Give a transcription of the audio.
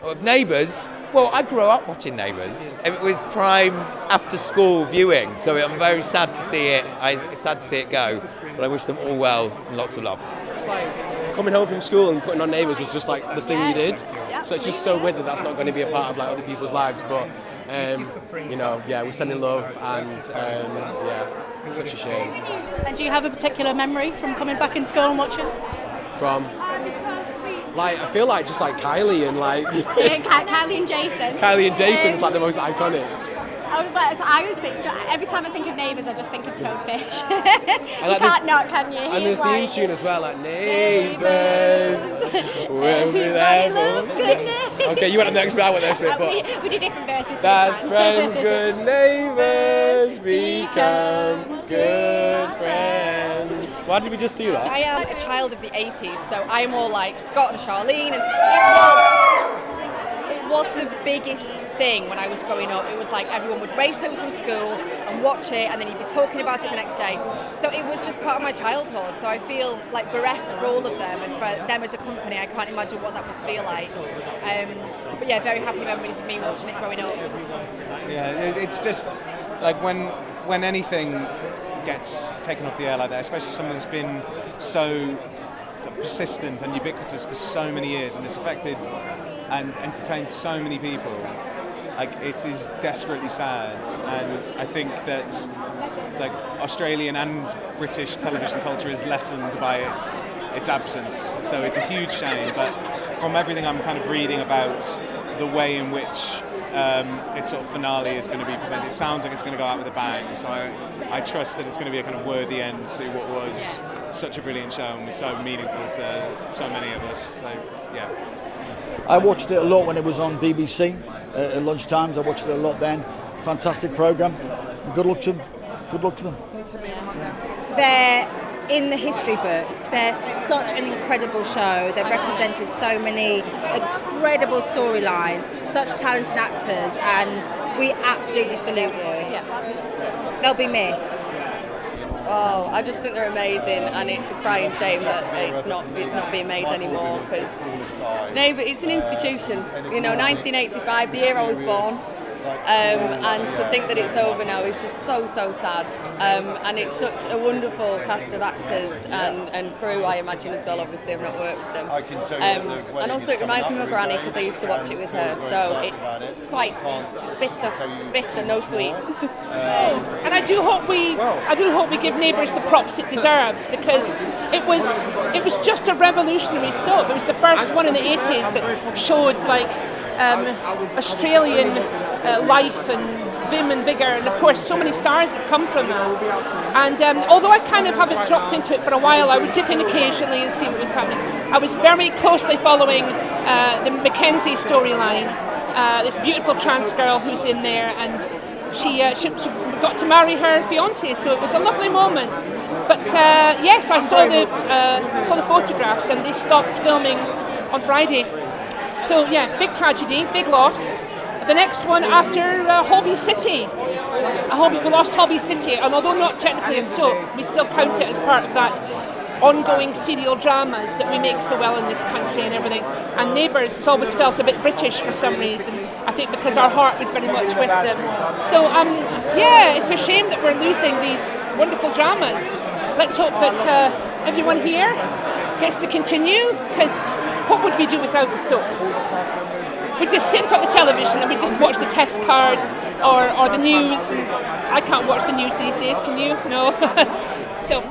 Of Neighbours, well, I grew up watching Neighbours. It was prime after-school viewing, so I'm very sad to see it. It's sad to see it go, but I wish them all well and lots of love. It's like coming home from school and putting on Neighbours was just like this thing you did. So it's just so weird that that's not going to be a part of like other people's lives. But we're sending love, and it's such a shame. And do you have a particular memory from coming back in school and watching? I feel like just like Kylie and like Kylie and Jason. Kylie and Jason is like the most iconic. I always think, every time I think of Neighbours, I just think of Toadfish. You like can't not, can you? And the theme tune as well, like Neighbours. Everybody loves good neighbours. Okay, you went the next bit, I went the next bit. But we do different verses. Best friends, good neighbours, become good friends. Why did we just do that? I am a child of the 80s, so I'm more like Scott and Charlene, and it was the biggest thing when I was growing up. It was like everyone would race home from school and watch it, and then you'd be talking about it the next day. So it was just part of my childhood. So I feel like bereft for all of them, and for them as a company, I can't imagine what that must feel like. But yeah, very happy memories of me watching it growing up. Yeah, it's just like when anything gets taken off the air like that, especially something that's been so persistent and ubiquitous for so many years, and it's affected and entertained so many people. Like, it is desperately sad, and I think that like Australian and British television culture is lessened by its absence. So it's a huge shame. But from everything I'm kind of reading about the way in which its sort of finale is going to be presented, it sounds like it's going to go out with a bang. So I trust that it's going to be a kind of worthy end to what was such a brilliant show and was so meaningful to so many of us. So yeah. I watched it a lot when it was on BBC at lunchtimes. I watched it a lot then. Fantastic programme. Good luck to them. Good luck to them. They're in the history books. They're such an incredible show. They've represented so many incredible storylines, such talented actors, and we absolutely salute you. Yeah. They'll be missed. Oh, I just think they're amazing, and it's a crying shame that it's not being made anymore, because it's an institution. 1985, the year I was born. And to think that it's over now is just so sad, and it's such a wonderful cast of actors and crew, I imagine, as well. Obviously I've not worked with them, and also it reminds me of my granny, because I used to watch it with her, so it's bitter, no sweet. And I do hope we give Neighbours the props it deserves, because it was just a revolutionary soap. It was the first one in the 80s that showed like Australian life and vim and vigour, and of course so many stars have come from that. And although I kind of haven't dropped into it for a while, I would dip in occasionally and see what was happening. I was very closely following the Mackenzie storyline, this beautiful trans girl who's in there, and she got to marry her fiancé, so it was a lovely moment. But yes, I saw the photographs, and they stopped filming on Friday. So yeah, big tragedy, big loss. The next one after Holby City. We lost Holby City, and although not technically a soap, we still count it as part of that ongoing serial dramas that we make so well in this country and everything. And Neighbours has always felt a bit British for some reason, I think because our heart was very much with them. So it's a shame that we're losing these wonderful dramas. Let's hope that everyone here gets to continue, because what would we do without the soaps? We just sit in front of the television and we just watch the test card or the news. And I can't watch the news these days, can you? No. So